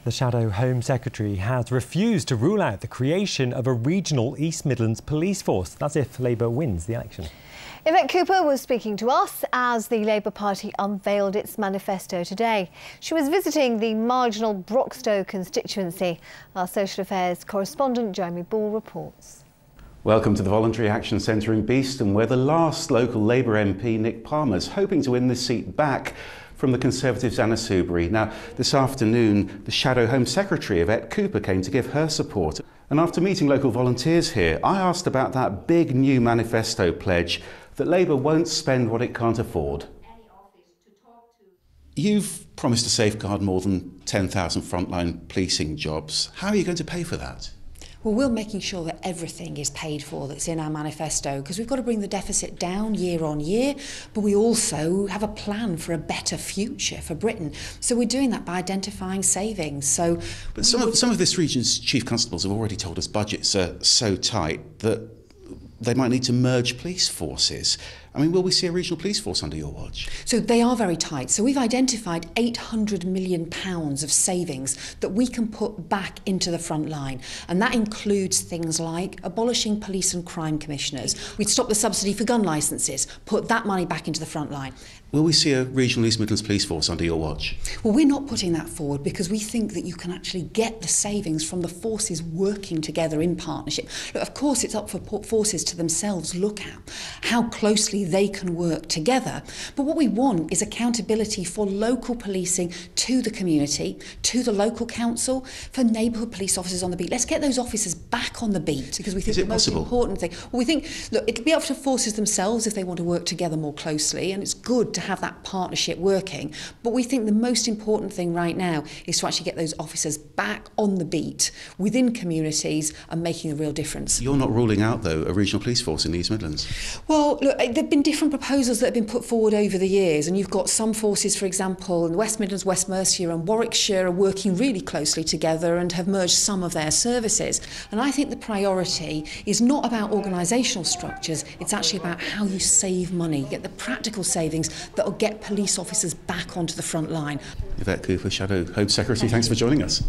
The Shadow Home Secretary has refused to rule out the creation of a regional East Midlands police force. That's if Labour wins the election. Yvette Copper was speaking to us as the Labour Party unveiled its manifesto today. She was visiting the marginal Broxtowe constituency. Our social affairs correspondent Jeremy Ball reports. Welcome to the Voluntary Action Centre in Beeston, where the last local Labour MP, Nick Palmer, is hoping to win this seat back from the Conservatives' Anna Soubry. Now, this afternoon, the Shadow Home Secretary, Yvette Copper, came to give her support. And after meeting local volunteers here, I asked about that big new manifesto pledge that Labour won't spend what it can't afford. You've promised to safeguard more than 10,000 frontline policing jobs. How are you going to pay for that? Well, we're making sure that everything is paid for that's in our manifesto, because we've got to bring the deficit down year on year, but we also have a plan for a better future for Britain. So we're doing that by identifying savings. But some of this region's chief constables have already told us budgets are so tight that they might need to merge police forces. I mean, will we see a regional police force under your watch? So they are very tight. So we've identified £800 million of savings that we can put back into the front line. And that includes things like abolishing police and crime commissioners. We'd stop the subsidy for gun licences, put that money back into the front line. Will we see a regional East Midlands police force under your watch? Well, we're not putting that forward because we think that you can actually get the savings from the forces working together in partnership. Look, of course, it's up for forces to themselves look at how closely they can work together. But what we want is accountability for local policing to the community, to the local council, for neighbourhood police officers on the beat. Let's get those officers back on the beat, because we think the most important thing. Well, we think, look, it'll be up to forces themselves if they want to work together more closely, and it's good to have that partnership working. But we think the most important thing right now is to actually get those officers back on the beat within communities and making a real difference. You're not ruling out, though, a regional police force in the East Midlands? Well, look, there've been different proposals that have been put forward over the years, and you've got some forces, for example, in the West Midlands, West Mercia and Warwickshire are working really closely together and have merged some of their services. And I think the priority is not about organisational structures, it's actually about how you save money, get the practical savings that will get police officers back onto the front line. Yvette Copper, Shadow Home Secretary, thanks for joining us.